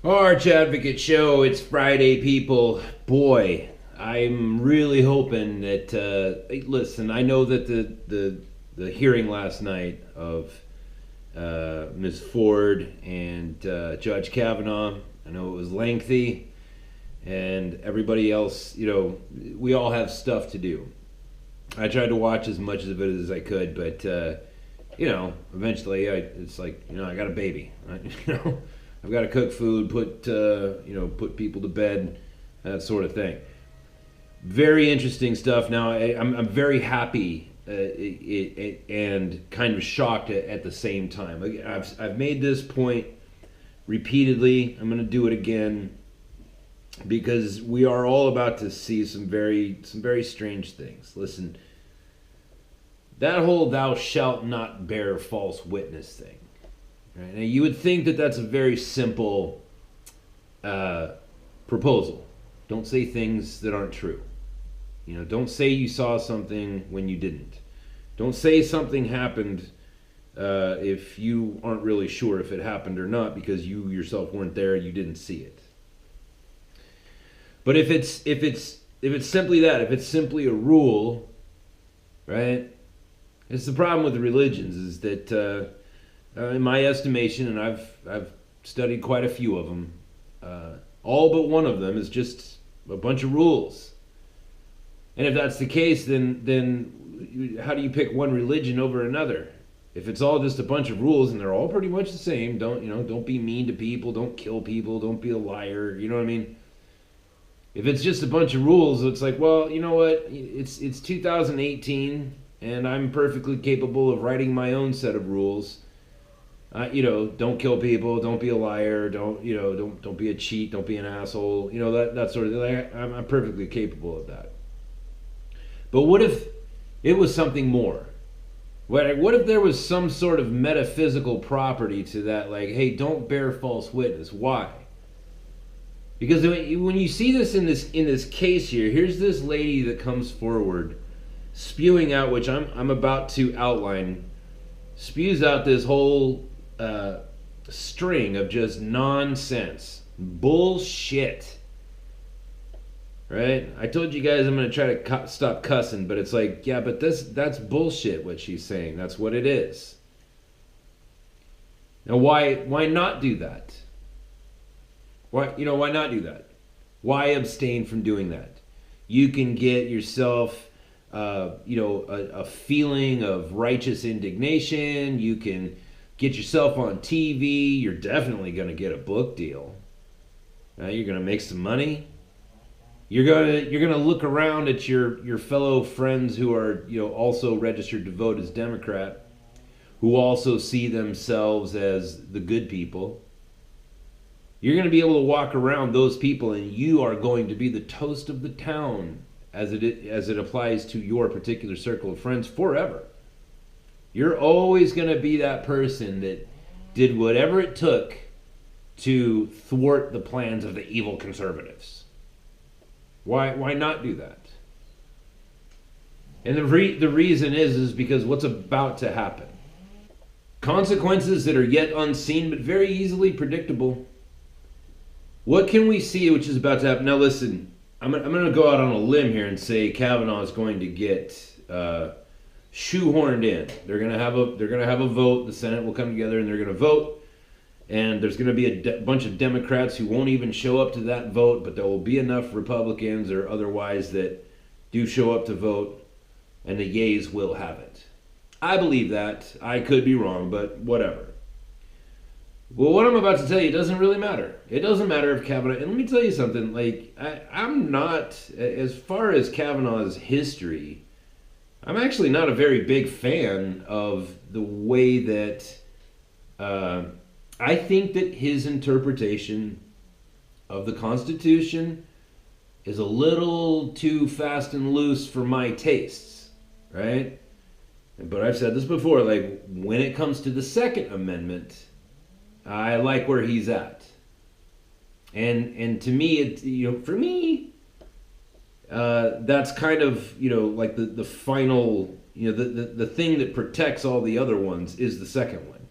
Arch Advocate Show. It's Friday, people. Boy, I'm really hoping that. Listen, I know that the hearing last night of Ms. Ford and Judge Kavanaugh. I know it was lengthy, and everybody else. We all have stuff to do. I tried to watch as much of it as I could, but eventually, it's like I got a baby. I've got to cook food, put people to bed, that sort of thing. Very interesting stuff. Now, I'm very happy and kind of shocked at the same time. I've made this point repeatedly. I'm going to do it again because we are all about to see some very strange things. Listen, that whole "thou shalt not bear false witness" thing. Right? Now, you would think that that's a very simple proposal. Don't say things that aren't true. Don't say you saw something when you didn't. Don't say something happened if you aren't really sure if it happened or not because you yourself weren't there and you didn't see it. But if it's simply that, if it's simply a rule, right? It's the problem with the religions is that. In my estimation, and I've studied quite a few of them, all but one of them is just a bunch of rules. And if that's the case, then how do you pick one religion over another? If it's all just a bunch of rules and they're all pretty much the same, don't be mean to people, don't kill people, don't be a liar. You know what I mean? If it's just a bunch of rules, it's like, well, you know what? It's 2018, and I'm perfectly capable of writing my own set of rules. Don't kill people, don't be a liar, don't be a cheat, don't be an asshole, that sort of thing. I'm perfectly capable of that. But what if it was something more? What if there was some sort of metaphysical property to that, like, hey, don't bear false witness? Why? Because when you see this in this case here, here's this lady that comes forward, spewing out, which I'm about to outline, spews out this whole string of just nonsense, bullshit. Right? I told you guys I'm going to try to stop cussing, but it's like, yeah, but that's bullshit what she's saying. That's what it is. Now why not do that? Why not do that? Why abstain from doing that? You can get yourself a feeling of righteous indignation. You can get yourself on TV. You're definitely going to get a book deal. You're going to make some money. You're going to look around at your fellow friends who are also registered to vote as Democrat, who also see themselves as the good people. You're going to be able to walk around those people, and you are going to be the toast of the town as it applies to your particular circle of friends forever. You're always going to be that person that did whatever it took to thwart the plans of the evil conservatives. Why not do that? And the reason is because what's about to happen. Consequences that are yet unseen but very easily predictable. What can we see which is about to happen? Now listen, I'm going to go out on a limb here and say Kavanaugh is going to get shoehorned in. They're going to have a vote. The Senate will come together and they're going to vote. And there's going to be a bunch of Democrats who won't even show up to that vote, but there will be enough Republicans or otherwise that do show up to vote, and the yays will have it. I believe that. I could be wrong, but whatever. Well, what I'm about to tell you doesn't really matter. It doesn't matter if Kavanaugh... And let me tell you something. Like, I'm not... As far as Kavanaugh's history, I'm actually not a very big fan of the way that... I think that his interpretation of the Constitution is a little too fast and loose for my tastes, right? But I've said this before, like, when it comes to the Second Amendment, I like where he's at. And to me, for me, that's kind of, like the final, the thing that protects all the other ones is the second one,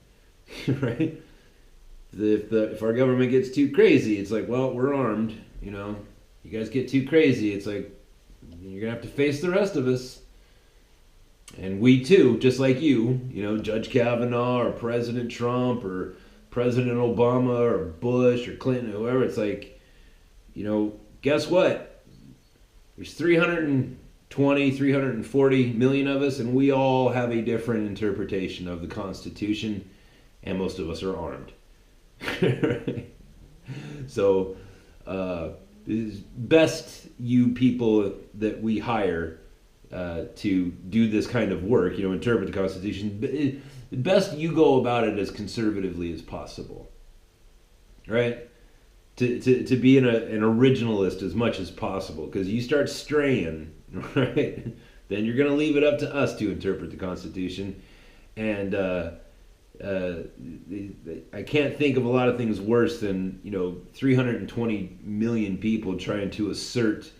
right? if our government gets too crazy, it's like, well, we're armed. You guys get too crazy, it's like you're gonna have to face the rest of us. And we too, just like Judge Kavanaugh or President Trump or President Obama or Bush or Clinton, or whoever. It's like, guess what? There's 320, 340 million of us, and we all have a different interpretation of the Constitution, and most of us are armed. So, best you people that we hire to do this kind of work, interpret the Constitution, best you go about it as conservatively as possible, right? To be an originalist as much as possible, because you start straying, right, then you're going to leave it up to us to interpret the Constitution. And I can't think of a lot of things worse than 320 million people trying to assert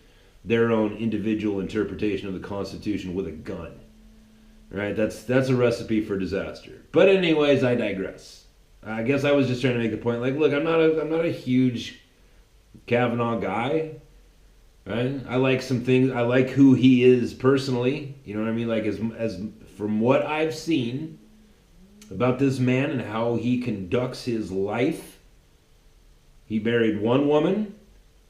their own individual interpretation of the Constitution with a gun. Right? That's a recipe for disaster. But anyways, I digress. I guess I was just trying to make the point. Like, look, I'm not a huge Kavanaugh guy. Right? I like some things. I like who he is personally. You know what I mean? Like, as from what I've seen about this man and how he conducts his life, he married one woman.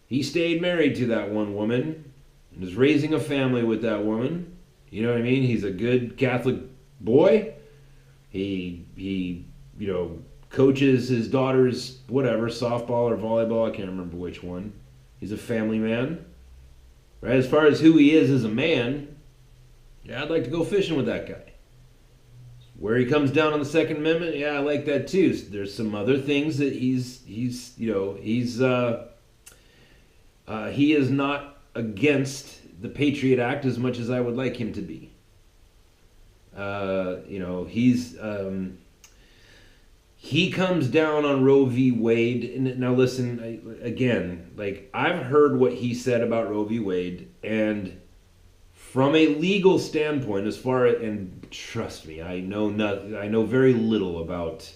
He stayed married to that one woman and is raising a family with that woman. You know what I mean? He's a good Catholic boy. He coaches his daughter's whatever, softball or volleyball. I can't remember which one. He's a family man. Right? As far as who he is as a man, yeah, I'd like to go fishing with that guy. Where he comes down on the Second Amendment, yeah, I like that too. There's some other things that he is not against the Patriot Act as much as I would like him to be. He comes down on Roe v. Wade. And now listen, again, like, I've heard what he said about Roe v. Wade, and from a legal standpoint, and trust me, I know very little about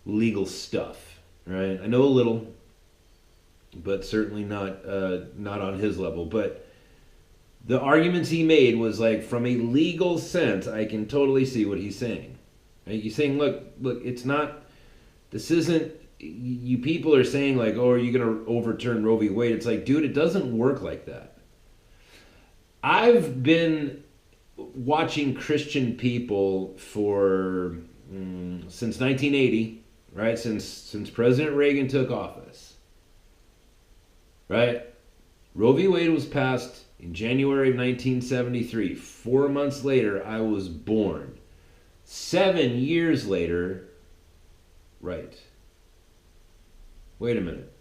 legal stuff, right? I know a little, but certainly not on his level. But the arguments he made was like, from a legal sense, I can totally see what he's saying. Right? He's saying, look, it's not, this isn't, you people are saying like, oh, are you going to overturn Roe v. Wade? It's like, dude, it doesn't work like that. I've been watching Christian people for since 1980, right? Since President Reagan took office, right? Roe v. Wade was passed in January of 1973. 4 months later, I was born. 7 years later, right? Wait a minute.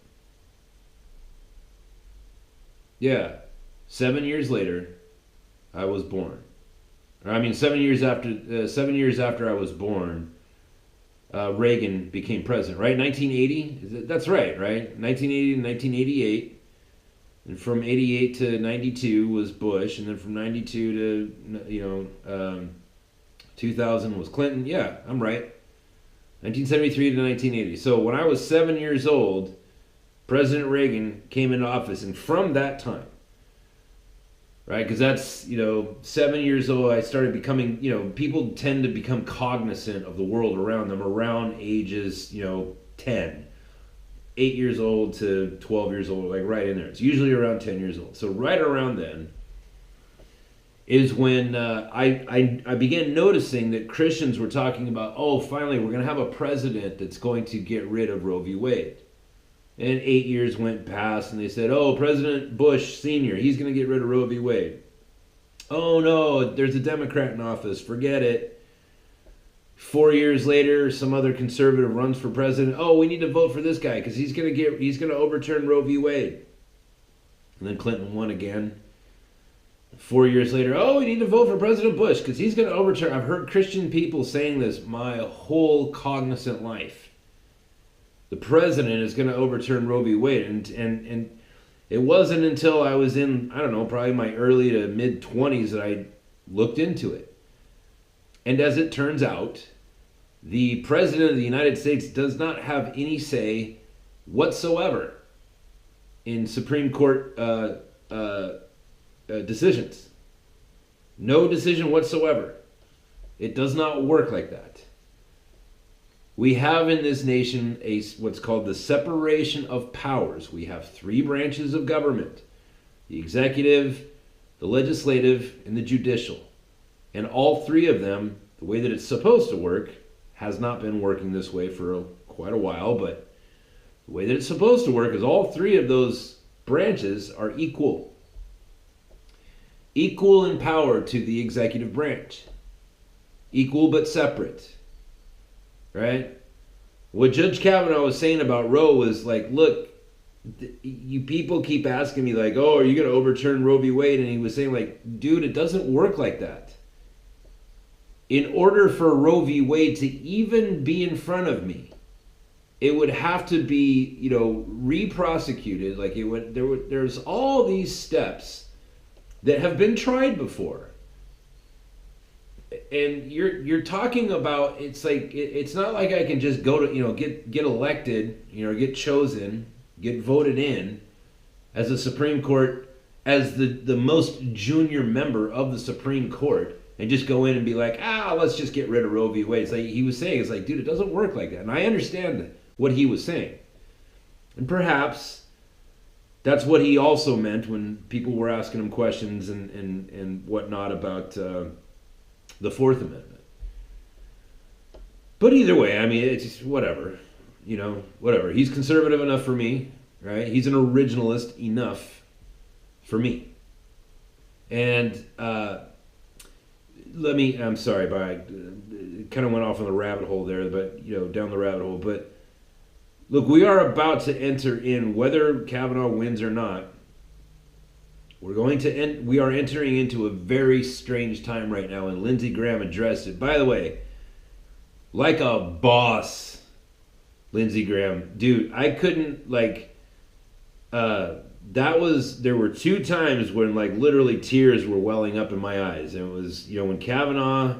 Yeah. 7 years later, I was born. 7 years after I was born, Reagan became president. Right, 1980. That's right. 1980 to 1988, and from 88 to 92 was Bush, and then from 92 to 2000 was Clinton. Yeah, I'm right. 1973 to 1980. So when I was 7 years old, President Reagan came into office, and from that time. Right, because that's, 7 years old, I started becoming, people tend to become cognizant of the world around them around ages, 10. 8 years old to 12 years old, like right in there. It's usually around 10 years old. So right around then is when I began noticing that Christians were talking about, oh, finally, we're going to have a president that's going to get rid of Roe v. Wade. And 8 years went past, and they said, oh, President Bush Sr., he's going to get rid of Roe v. Wade. Oh, no, there's a Democrat in office. Forget it. 4 years later, some other conservative runs for president. Oh, we need to vote for this guy because he's going to overturn Roe v. Wade. And then Clinton won again. 4 years later, oh, we need to vote for President Bush because he's going to overturn. I've heard Christian people saying this my whole cognizant life. The president is going to overturn Roe v. Wade. And it wasn't until I was in, I don't know, probably my early to mid-20s that I looked into it. And as it turns out, the President of the United States does not have any say whatsoever in Supreme Court decisions. No decision whatsoever. It does not work like that. We have in this nation what's called the separation of powers. We have three branches of government: the executive, the legislative, and the judicial. And all three of them, the way that it's supposed to work, has not been working this way for quite a while, but the way that it's supposed to work is all three of those branches are equal. Equal in power to the executive branch. Equal but separate. Right? What Judge Kavanaugh was saying about Roe was like, look, you people keep asking me like, oh, are you going to overturn Roe v. Wade? And he was saying like, dude, it doesn't work like that. In order for Roe v. Wade to even be in front of me, it would have to be, re-prosecuted. Like there's all these steps that have been tried before. And you're talking about, it's like, it's not like I can just go to, get elected, get chosen, get voted in as a Supreme Court, as the most junior member of the Supreme Court, and just go in and be like, let's just get rid of Roe v. Wade. It's like he was saying, it's like, dude, it doesn't work like that. And I understand what he was saying. And perhaps that's what he also meant when people were asking him questions and whatnot about the Fourth Amendment. But either way, I mean, it's just whatever. Whatever. He's conservative enough for me, right? He's an originalist enough for me. And I'm sorry, but I kind of went off on the rabbit hole there, but, down the rabbit hole. But look, we are about to enter in, whether Kavanaugh wins or not, we are entering into a very strange time right now, and Lindsey Graham addressed it. By the way, like a boss, Lindsey Graham. Dude, I couldn't, there were two times when, literally tears were welling up in my eyes. And it was, when Kavanaugh,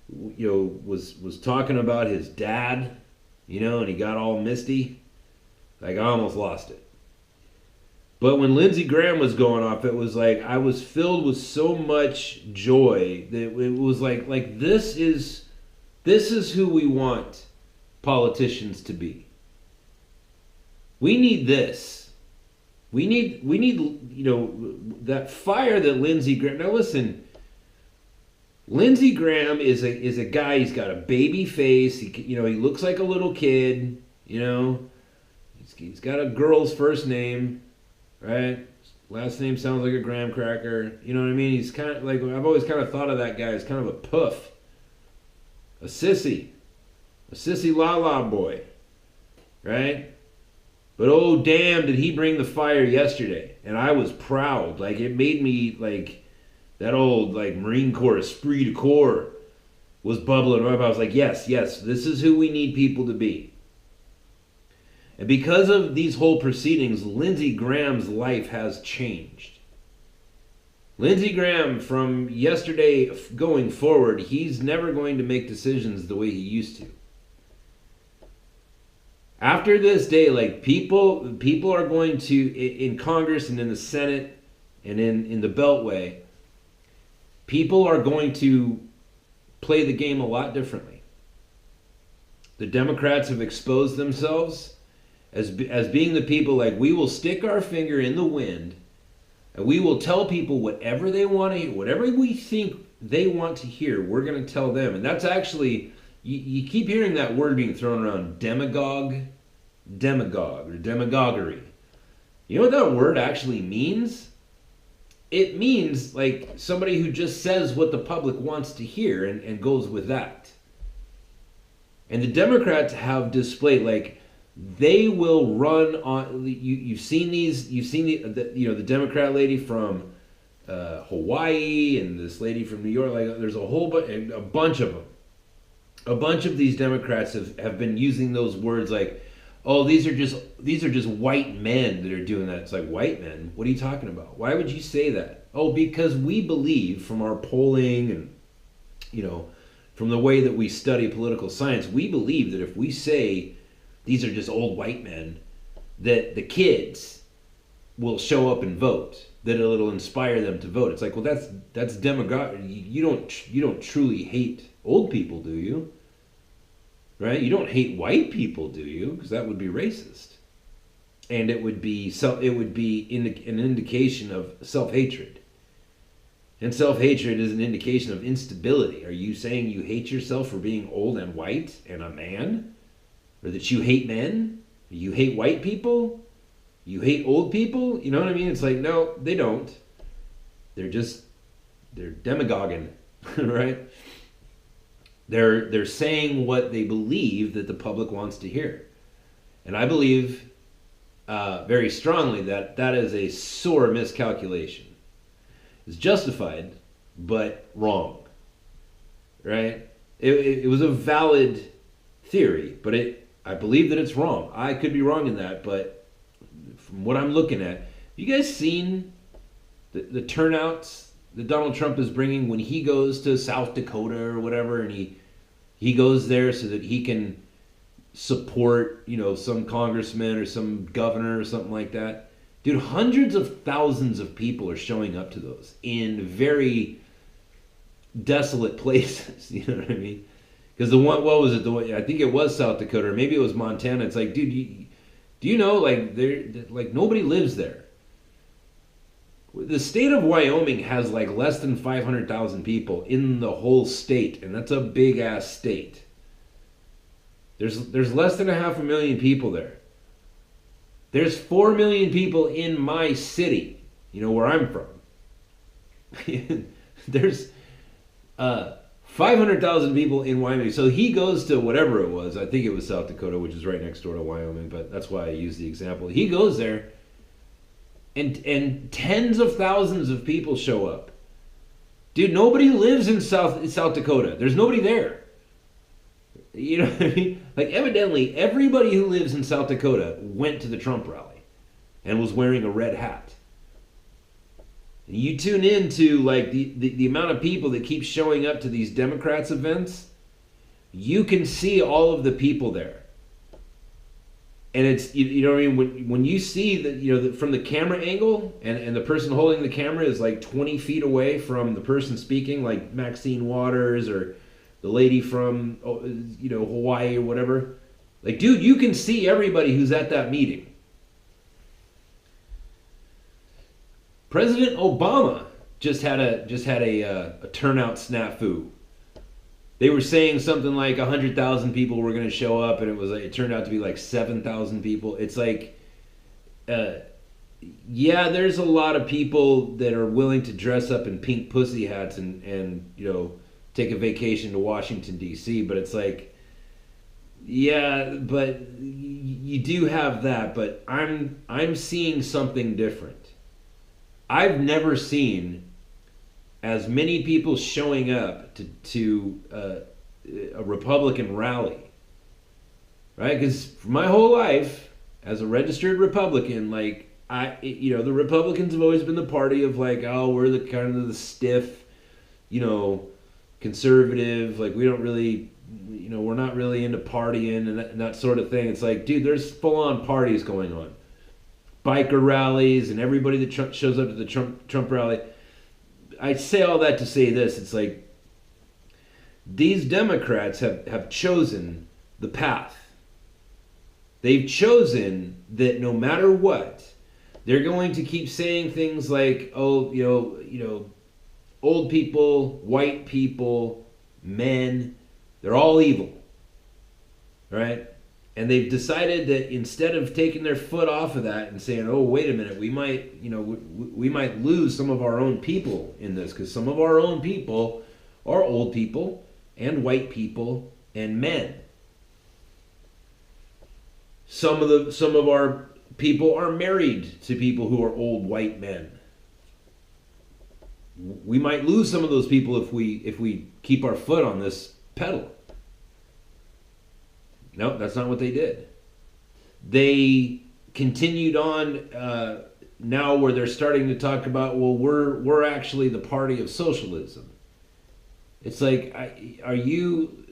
was talking about his dad, and he got all misty. I almost lost it. But when Lindsey Graham was going off, it was like I was filled with so much joy that it was like this is who we want politicians to be. We need this. We need that fire that Lindsey Graham. Now listen, Lindsey Graham is a guy. He's got a baby face. He looks like a little kid. He's got a girl's first name. Right? Last name sounds like a graham cracker. You know what I mean? He's kind of like, I've always kind of thought of that guy as kind of a puff. A sissy la boy. Right? But oh damn, did he bring the fire yesterday. And I was proud. It made me that old Marine Corps esprit de corps was bubbling up. I was like, yes, this is who we need people to be. And because of these whole proceedings, Lindsey Graham's life has changed. Lindsey Graham, from yesterday going forward, he's never going to make decisions the way he used to. After this day, people are going to, in Congress and in the Senate and in the Beltway, people are going to play the game a lot differently. The Democrats have exposed themselves as being the people we will stick our finger in the wind and we will tell people whatever they want to hear, whatever we think they want to hear, we're going to tell them. And that's actually, you keep hearing that word being thrown around, demagogue, or demagoguery. You know what that word actually means? It means somebody who just says what the public wants to hear and goes with that. And the Democrats have displayed they will run on. You've seen these. You've seen the Democrat lady from Hawaii and this lady from New York. There's a bunch of them. A bunch of these Democrats have been using those words oh, these are just white men that are doing that. It's like, white men? What are you talking about? Why would you say that? Oh, because we believe from our polling and from the way that we study political science, we believe that if we say these are just old white men, that the kids will show up and vote, that it'll inspire them to vote. It's like, well, that's demagoguery. You don't truly hate old people, do you? Right? You don't hate white people, do you? Because that would be racist, and it would be an indication of self-hatred. And self-hatred is an indication of instability. Are you saying you hate yourself for being old and white and a man? Or that you hate men? You hate white people? You hate old people? You know what I mean? It's like, no, they don't. They're demagoguing, right? They're saying what they believe that the public wants to hear. And I believe very strongly that that is a sore miscalculation. It's justified, but wrong, right? It was a valid theory, but I believe that it's wrong. I could be wrong in that, but from what I'm looking at, you guys seen the turnouts that Donald Trump is bringing when he goes to South Dakota or whatever, and he goes there so that he can support, some congressman or some governor or something like that. Dude, hundreds of thousands of people are showing up to those in very desolate places. You know what I mean? Because what was it? I think it was South Dakota, or maybe it was Montana. It's like, dude, do you know, like nobody lives there. The state of Wyoming has like less than 500,000 people in the whole state, and that's a big ass state. There's less than 500,000 people there. There's 4 million people in my city, where I'm from. There's 500,000 people in Wyoming. So he goes to whatever it was. I think it was South Dakota, which is right next door to Wyoming, but that's why I use the example. He goes there, and tens of thousands of people show up. Dude, nobody lives in South Dakota. There's nobody there. You know what I mean? Like, evidently, everybody who lives in South Dakota went to the Trump rally and was wearing a red hat. And you tune into, like, the amount of people that keep showing up to these Democrats events, you can see all of the people there. And it's, you know what I mean? When you see that, from the camera angle, and the person holding the camera is like 20 feet away from the person speaking, like Maxine Waters or the lady from, Hawaii or whatever. Like, dude, you can see everybody who's at that meeting. President Obama just had a turnout snafu. They were saying something like 100,000 people were going to show up, and it turned out to be like 7,000 people. It's like, yeah, there's a lot of people that are willing to dress up in pink pussy hats and take a vacation to Washington, D.C., but it's like, yeah, but you do have that, but I'm seeing something different. I've never seen as many people showing up to a Republican rally, right? Because for my whole life, as a registered Republican, like, the Republicans have always been the party of like, oh, we're the kind of the stiff, conservative, like we don't really, we're not really into partying and that sort of thing. It's like, dude, there's full-on parties going on. Biker rallies and everybody that shows up to the Trump rally. I say all that to say this. It's like, these Democrats have chosen the path. They've chosen that no matter what, they're going to keep saying things like, oh, old people, white people, men, they're all evil, right? And they've decided that instead of taking their foot off of that and saying, oh, wait a minute, we might, we might lose some of our own people in this, because some of our own people are old people and white people and men. Some of our people are married to people who are old white men. We might lose some of those people if we keep our foot on this pedal. No, that's not what they did. They continued on now where they're starting to talk about, well, we're actually the party of socialism. It's like, are you?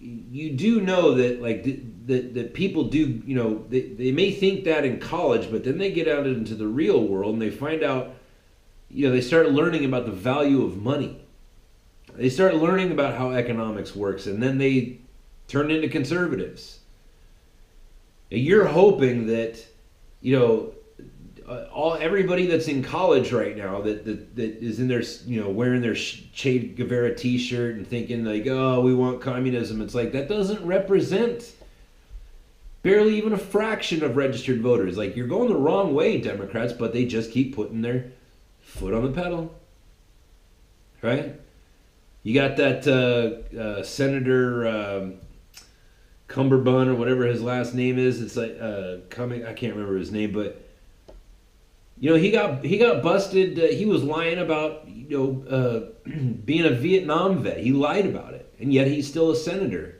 You do know that like that people do, they may think that in college, but then they get out into the real world and they find out, they start learning about the value of money. They start learning about how economics works, and then they turn into conservatives. And you're hoping that, everybody that's in college right now that is in their, wearing their Che Guevara T-shirt and thinking like, oh, we want communism. It's like, that doesn't represent barely even a fraction of registered voters. Like, you're going the wrong way, Democrats, but they just keep putting their foot on the pedal, right? You got that Senator Cumberbund or whatever his last name is. It's like I can't remember his name, but he got busted. He was lying about being a Vietnam vet. He lied about it, and yet he's still a senator.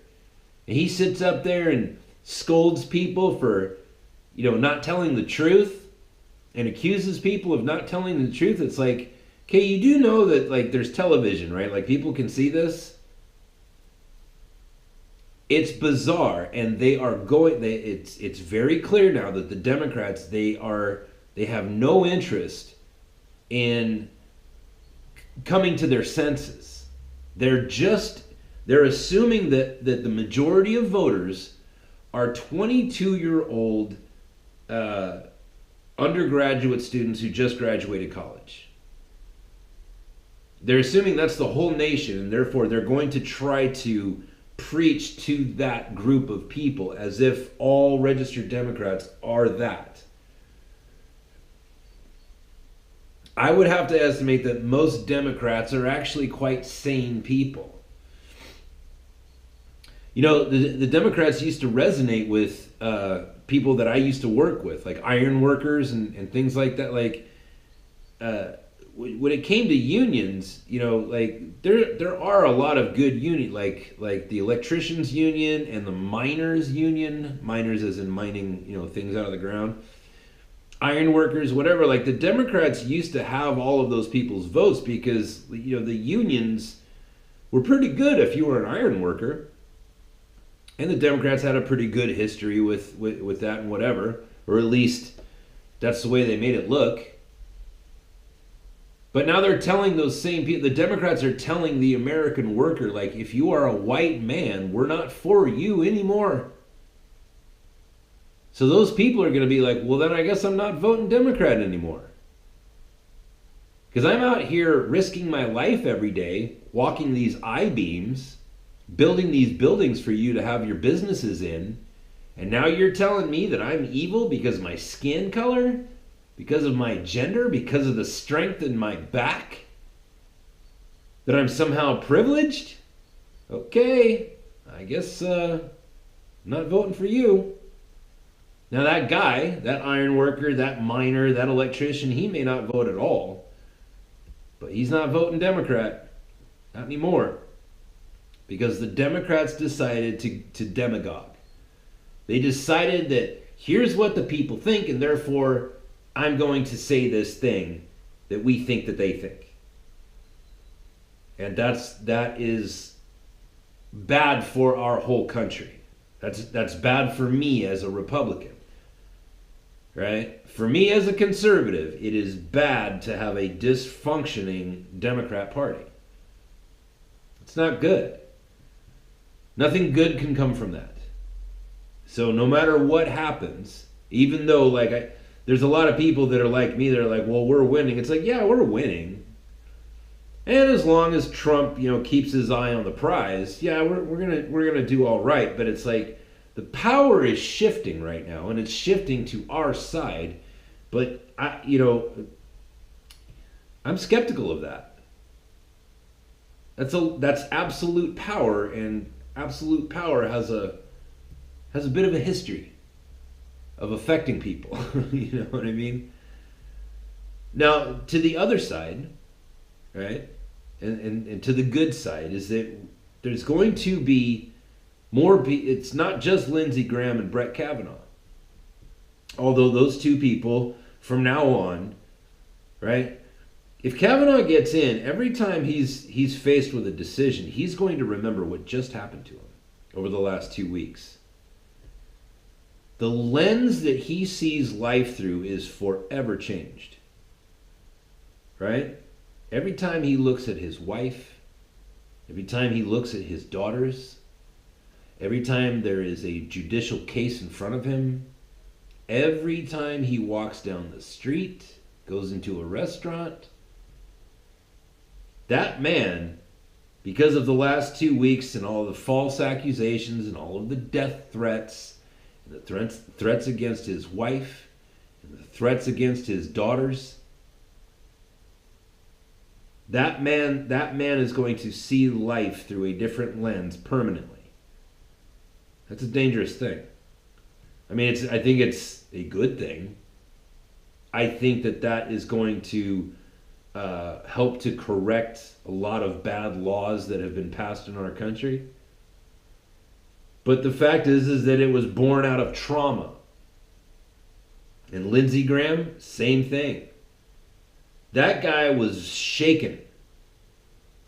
And he sits up there and scolds people for not telling the truth, and accuses people of not telling the truth. It's like, okay, you do know that like there's television, right? Like people can see this. It's bizarre, and they are going. It's very clear now that the Democrats they have no interest in coming to their senses. They're assuming that the majority of voters are 22-year-old undergraduate students who just graduated college. They're assuming that's the whole nation, and therefore they're going to try to preach to that group of people as if all registered Democrats are that. I would have to estimate that most Democrats are actually quite sane people. The Democrats used to resonate with people that I used to work with, like iron workers and things like that. Like, when it came to unions, like there are a lot of good union, like the electricians union and the miners union, miners as in mining, things out of the ground, iron workers, whatever. Like the Democrats used to have all of those people's votes because the unions were pretty good if you were an iron worker, and the Democrats had a pretty good history with that and whatever, or at least that's the way they made it look. But now they're telling those same people, the Democrats are telling the American worker, like, if you are a white man, we're not for you anymore. So those people are going to be like, well, then I guess I'm not voting Democrat anymore. Because I'm out here risking my life every day, walking these I-beams, building these buildings for you to have your businesses in, and now you're telling me that I'm evil because of my skin color? Because of my gender, because of the strength in my back, that I'm somehow privileged? Okay, I guess I'm not voting for you. Now that guy, that iron worker, that miner, that electrician, he may not vote at all, but he's not voting Democrat, not anymore, because the Democrats decided to demagogue. They decided that here's what the people think, and therefore I'm going to say this thing that we think that they think. And that is bad for our whole country. That's bad for me as a Republican. Right? For me as a conservative, it is bad to have a dysfunctioning Democrat Party. It's not good. Nothing good can come from that. So no matter what happens, even though there's a lot of people that are like me that are like, well, we're winning. It's like, yeah, we're winning. And as long as Trump, keeps his eye on the prize, yeah, we're gonna do all right. But it's like the power is shifting right now, and it's shifting to our side. But I'm skeptical of that. That's absolute power, and absolute power has a bit of a history of affecting people. You know what I mean? Now, to the other side, right, and to the good side, is that there's going to be it's not just Lindsey Graham and Brett Kavanaugh. Although those two people, from now on, right, If Kavanaugh gets in, every time he's faced with a decision, he's going to remember what just happened to him over the last 2 weeks. The lens that he sees life through is forever changed. Right? Every time he looks at his wife, every time he looks at his daughters, every time there is a judicial case in front of him, every time he walks down the street, goes into a restaurant, that man, because of the last 2 weeks and all the false accusations and all of the death threats, and the threats against his wife, and the threats against his daughters, that man is going to see life through a different lens permanently. That's a dangerous thing. I mean, I think it's a good thing. I think that is going to help to correct a lot of bad laws that have been passed in our country. But the fact is that it was born out of trauma. And Lindsey Graham, same thing. That guy was shaken.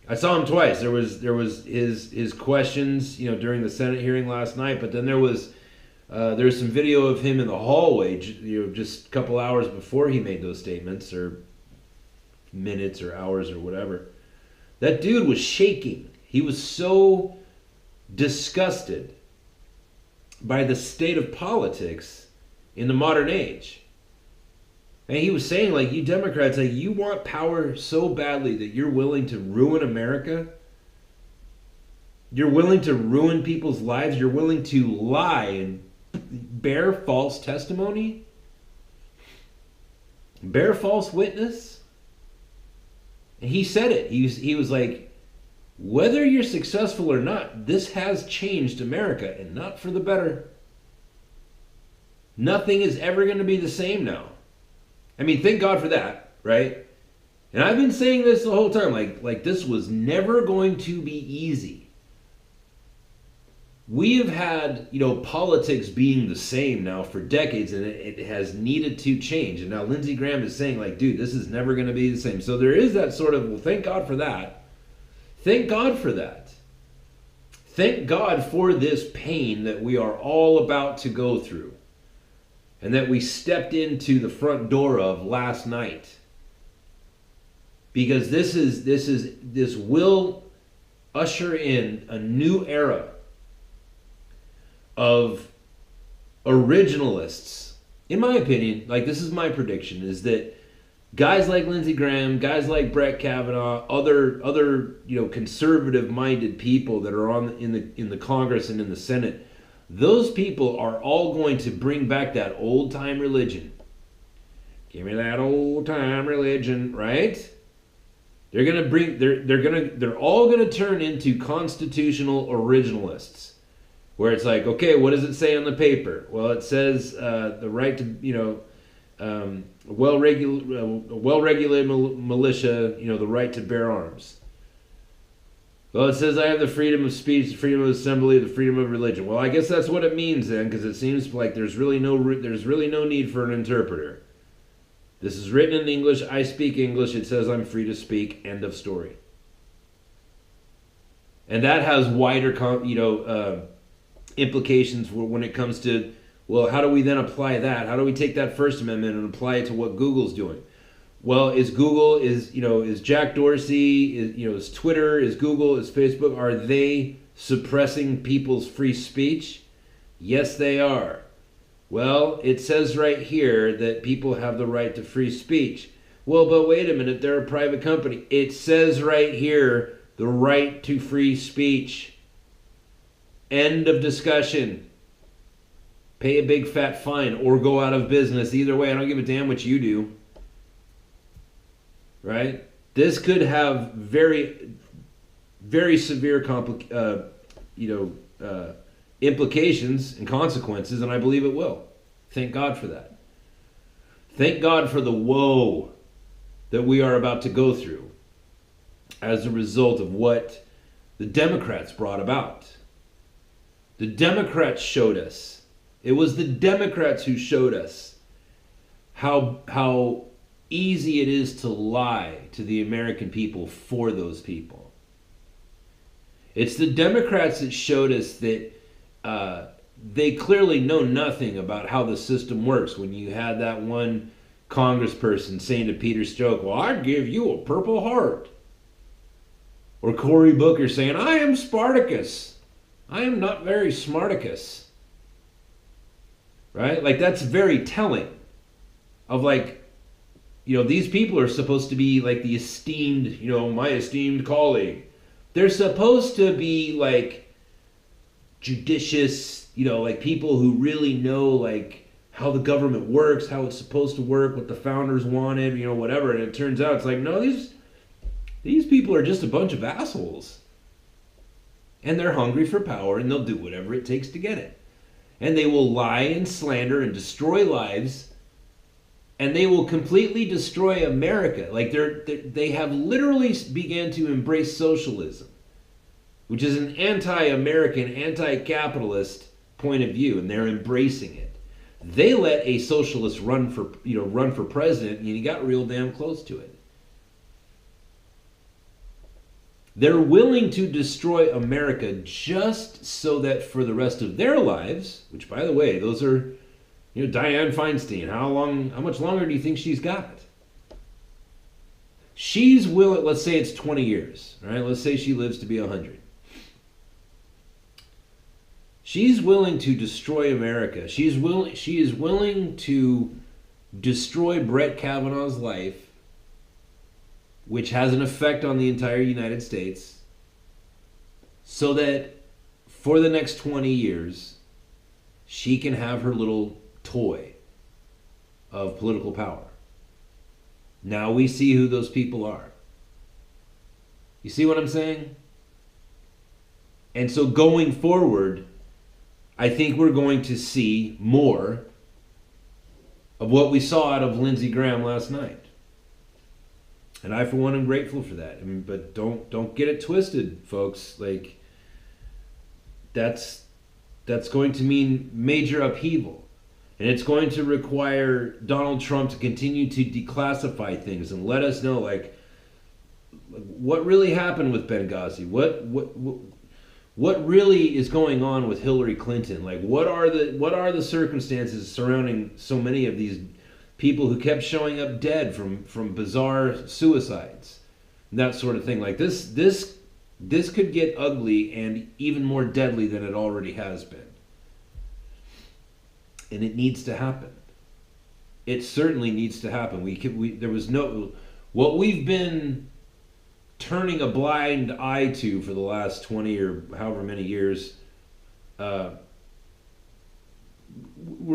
I saw him twice. There was his questions, during the Senate hearing last night, but then there was some video of him in the hallway, just a couple hours before he made those statements, or minutes or hours or whatever. That dude was shaking. He was so disgusted by the state of politics in the modern age. And he was saying, like, you Democrats, like, you want power so badly that you're willing to ruin America? You're willing to ruin people's lives? You're willing to lie and bear false testimony? Bear false witness? And he said it. He was like, whether you're successful or not, this has changed America, and not for the better. Nothing is ever going to be the same now. I mean, thank God for that, right? And I've been saying this the whole time, like this was never going to be easy. We have had, politics being the same now for decades, and it has needed to change. And now Lindsey Graham is saying, like, dude, this is never going to be the same. So there is that sort of, well, thank God for that. Thank God for that. Thank God for this pain that we are all about to go through, and that we stepped into the front door of last night. Because this will usher in a new era of originalists. In my opinion, like, this is my prediction, is that guys like Lindsey Graham, guys like Brett Kavanaugh, other conservative-minded people that are in the Congress and in the Senate, those people are all going to bring back that old-time religion. Give me that old-time religion, right? They're all gonna turn into constitutional originalists, where it's like, okay, what does it say on the paper? Well, it says the right to, a well-regulated militia, the right to bear arms. Well, it says I have the freedom of speech, the freedom of assembly, the freedom of religion. Well, I guess that's what it means then, because it seems like there's really no need for an interpreter. This is written in English. I speak English. It says I'm free to speak. End of story. And that has wider, implications when it comes to, well, how do we then apply that? How do we take that First Amendment and apply it to what Google's doing? Well, is Jack Dorsey, is Twitter, is Google, is Facebook, are they suppressing people's free speech? Yes, they are. Well, it says right here that people have the right to free speech. Well, but wait a minute, they're a private company. It says right here, the right to free speech. End of discussion. Pay a big fat fine or go out of business. Either way, I don't give a damn what you do. Right? This could have very, very severe implications and consequences, and I believe it will. Thank God for that. Thank God for the woe that we are about to go through as a result of what the Democrats brought about. The Democrats showed us. It was the Democrats who showed us how easy it is to lie to the American people for those people. It's the Democrats that showed us that they clearly know nothing about how the system works. When you had that one congressperson saying to Peter Strzok, well, I'd give you a Purple Heart. Or Cory Booker saying, I am Spartacus. I am not very Smarticus. Right? Like, that's very telling of, like, you know, these people are supposed to be like the esteemed, you know, my esteemed colleague. They're supposed to be like judicious, you know, like people who really know like how the government works, how it's supposed to work, what the founders wanted, you know, whatever. And it turns out it's like, no, these people are just a bunch of assholes. And they're hungry for power, and they'll do whatever it takes to get it. And they will lie and slander and destroy lives, and they will completely destroy America. Like they have literally began to embrace socialism, which is an anti-American, anti-capitalist point of view, and they're embracing it. They let a socialist run for president, and he got real damn close to it. They're willing to destroy America just so that for the rest of their lives, which, by the way, those are, you know, Diane Feinstein, how much longer do you think she's got? She's willing, let's say it's 20 years, right? Let's say she lives to be 100. She's willing to destroy America. She is willing to destroy Brett Kavanaugh's life, which has an effect on the entire United States, so that for the next 20 years, she can have her little toy of political power. Now we see who those people are. You see what I'm saying? And so going forward, I think we're going to see more of what we saw out of Lindsey Graham last night. And I, for one, am grateful for that. I mean, but don't get it twisted, folks. Like, that's going to mean major upheaval. And it's going to require Donald Trump to continue to declassify things and let us know, like, what really happened with Benghazi? What really is going on with Hillary Clinton? Like, what are the circumstances surrounding so many of these people who kept showing up dead from bizarre suicides, that sort of thing? Like, this could get ugly and even more deadly than it already has been. And it needs to happen. It certainly needs to happen. What we've been turning a blind eye to for the last 20 or however many years, we're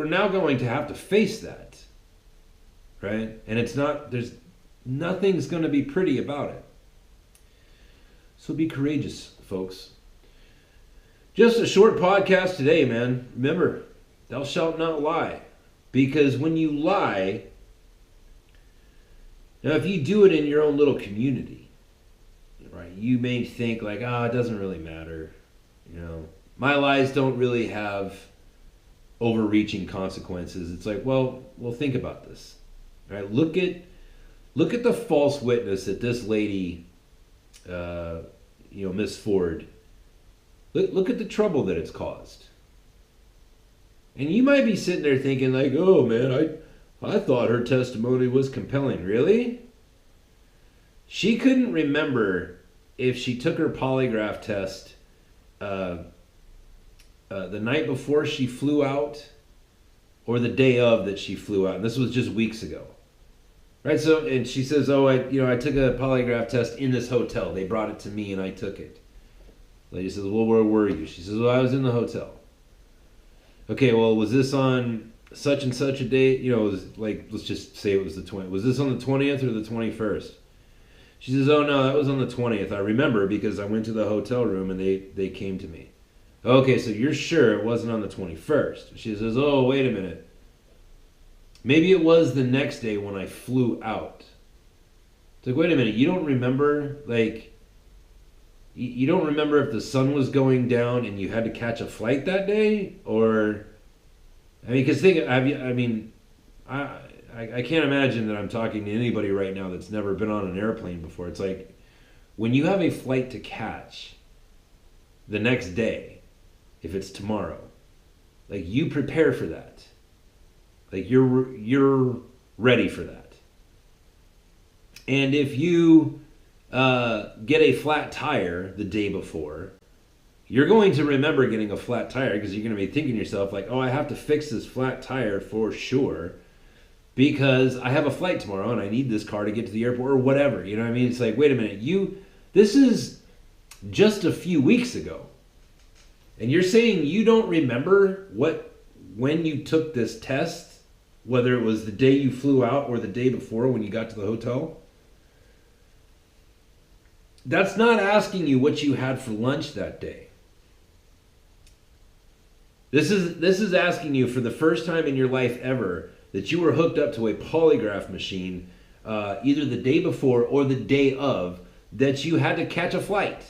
now going to have to face that. Right? And nothing's going to be pretty about it. So be courageous, folks. Just a short podcast today, man. Remember, thou shalt not lie. Because when you lie, now if you do it in your own little community, right, you may think like, it doesn't really matter. You know, my lies don't really have overreaching consequences. It's like, well, think about this. Right, look at the false witness that this lady, Miss Ford. Look at the trouble that it's caused. And you might be sitting there thinking like, oh man, I thought her testimony was compelling. Really? She couldn't remember if she took her polygraph test the night before she flew out or the day of that she flew out. And this was just weeks ago. Right, so, and she says, I took a polygraph test in this hotel. They brought it to me and I took it. The lady says, well, where were you? She says, well, I was in the hotel. Okay, well, was this on such and such a date? You know, it was like, let's just say it was the 20th. Was this on the 20th or the 21st? She says, oh no, that was on the 20th. I remember because I went to the hotel room and they came to me. Okay, so you're sure it wasn't on the 21st? She says, oh, wait a minute. Maybe it was the next day when I flew out. It's like, wait a minute, you don't remember, like, you don't remember if the sun was going down and you had to catch a flight that day? Or, I mean, because I can't imagine that I'm talking to anybody right now that's never been on an airplane before. It's like when you have a flight to catch the next day, if it's tomorrow, like you prepare for that. Like you're ready for that. And if you get a flat tire the day before, you're going to remember getting a flat tire because you're going to be thinking to yourself like, oh, I have to fix this flat tire for sure because I have a flight tomorrow and I need this car to get to the airport or whatever. You know what I mean? It's like, wait a minute, this is just a few weeks ago. And you're saying you don't remember when you took this test, whether it was the day you flew out or the day before when you got to the hotel? That's not asking you what you had for lunch that day. This is asking you for the first time in your life ever that you were hooked up to a polygraph machine either the day before or the day of, that you had to catch a flight.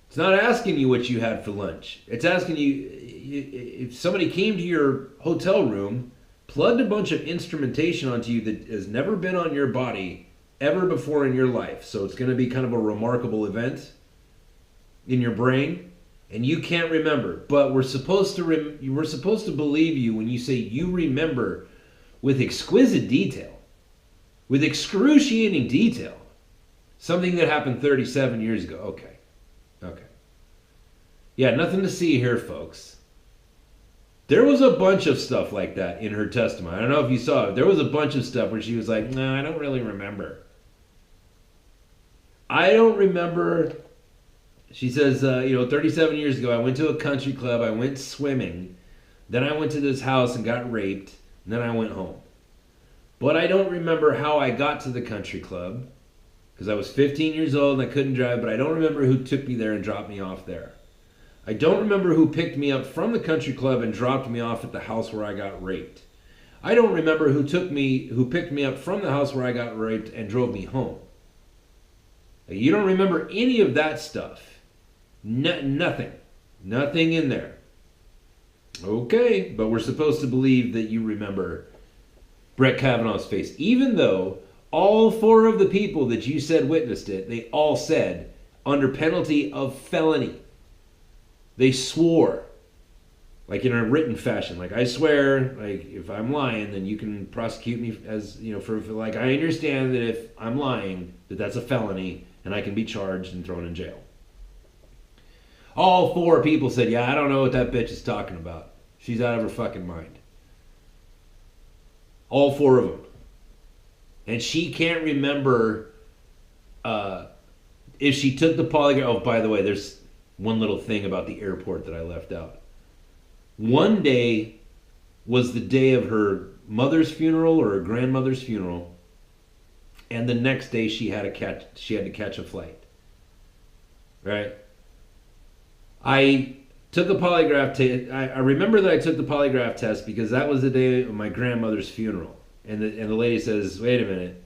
It's not asking you what you had for lunch. It's asking you if somebody came to your hotel room, plugged a bunch of instrumentation onto you that has never been on your body ever before in your life. So it's going to be kind of a remarkable event in your brain. And you can't remember, but we're supposed to believe you when you say you remember with exquisite detail, with excruciating detail, something that happened 37 years ago. Okay. Yeah, nothing to see here, folks. There was a bunch of stuff like that in her testimony. I don't know if you saw it. There was a bunch of stuff where she was like, no, I don't really remember. I don't remember. She says, 37 years ago, I went to a country club, I went swimming, then I went to this house and got raped, and then I went home. But I don't remember how I got to the country club, because I was 15 years old and I couldn't drive, but I don't remember who took me there and dropped me off there. I don't remember who picked me up from the country club and dropped me off at the house where I got raped. I don't remember who picked me up from the house where I got raped and drove me home. You don't remember any of that stuff. Nothing in there. Okay, but we're supposed to believe that you remember Brett Kavanaugh's face, even though all four of the people that you said witnessed it, they all said under penalty of felony. They swore, like in a written fashion, like I swear, like if I'm lying, then you can prosecute me as for like I understand that if I'm lying, that's a felony and I can be charged and thrown in jail. All four people said, yeah, I don't know what that bitch is talking about. She's out of her fucking mind. All four of them. And she can't remember if she took the polygraph. Oh, by the way, there's one little thing about the airport that I left out. One day was the day of her mother's funeral or her grandmother's funeral. And the next day she had to catch a flight. Right? I took a polygraph test. I remember that I took the polygraph test because that was the day of my grandmother's funeral. And the lady says, wait a minute,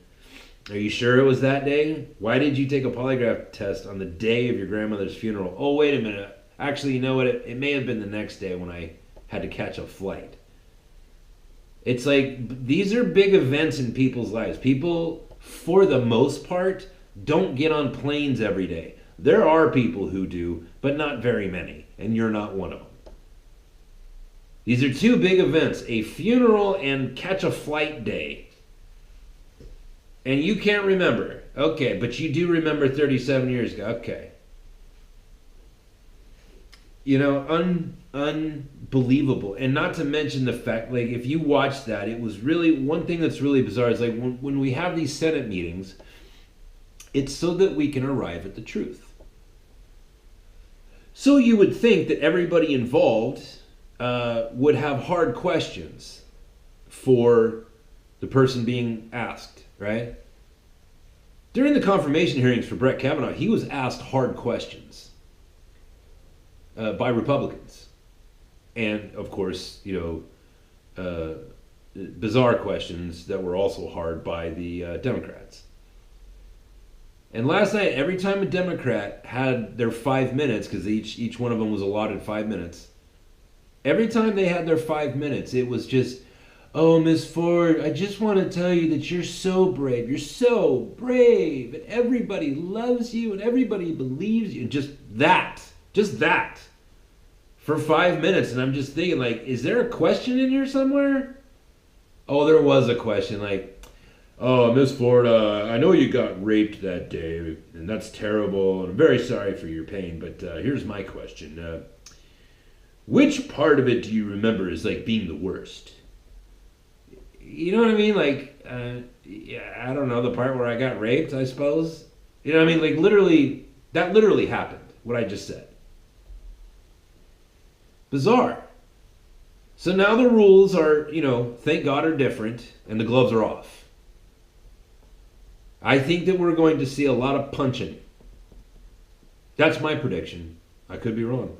are you sure it was that day? Why did you take a polygraph test on the day of your grandmother's funeral? Oh, wait a minute. Actually, you know what? It may have been the next day when I had to catch a flight. It's like, these are big events in people's lives. People, for the most part, don't get on planes every day. There are people who do, but not very many, and you're not one of them. These are two big events, a funeral and catch a flight day. And you can't remember. Okay, but you do remember 37 years ago. Okay. Unbelievable. And not to mention the fact, like, if you watch that, it was really, one thing that's really bizarre is, like, when we have these Senate meetings, it's so that we can arrive at the truth. So you would think that everybody involved would have hard questions for the person being asked, right? During the confirmation hearings for Brett Kavanaugh, he was asked hard questions by Republicans. And, of course, bizarre questions that were also hard by the Democrats. And last night, every time a Democrat had their 5 minutes, because each one of them was allotted 5 minutes, Every time they had their 5 minutes, it was just, oh, Miss Ford, I just want to tell you that you're so brave. You're so brave. And everybody loves you and everybody believes you. Just that. Just that. For 5 minutes. And I'm just thinking, like, is there a question in here somewhere? Oh, there was a question. Like, oh, Miss Ford, I know you got raped that day. And that's terrible. And I'm very sorry for your pain. But here's my question. Which part of it do you remember as, like, being the worst? You know what I mean? Like, yeah, I don't know, the part where I got raped, I suppose. You know what I mean? Like, literally, that literally happened, what I just said. Bizarre. So now the rules are, thank God, are different, and the gloves are off. I think that we're going to see a lot of punching. That's my prediction. I could be wrong.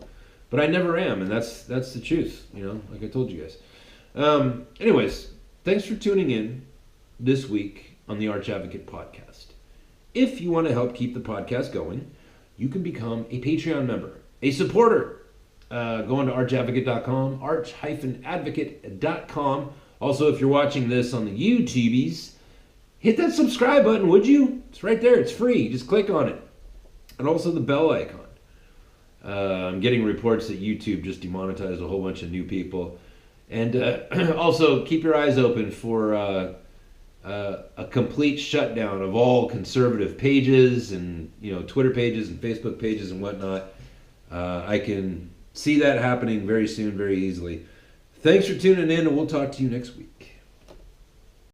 But I never am, and that's the truth, like I told you guys. Anyways, thanks for tuning in this week on the Arch Advocate podcast. If you want to help keep the podcast going, you can become a Patreon member, a supporter. Going to archadvocate.com, arch-advocate.com. Also, if you're watching this on the YouTubies, hit that subscribe button, would you? It's right there. It's free. Just click on it. And also the bell icon. I'm getting reports that YouTube just demonetized a whole bunch of new people. And also, keep your eyes open for a complete shutdown of all conservative pages and Twitter pages and Facebook pages and whatnot. I can see that happening very soon, very easily. Thanks for tuning in, and we'll talk to you next week.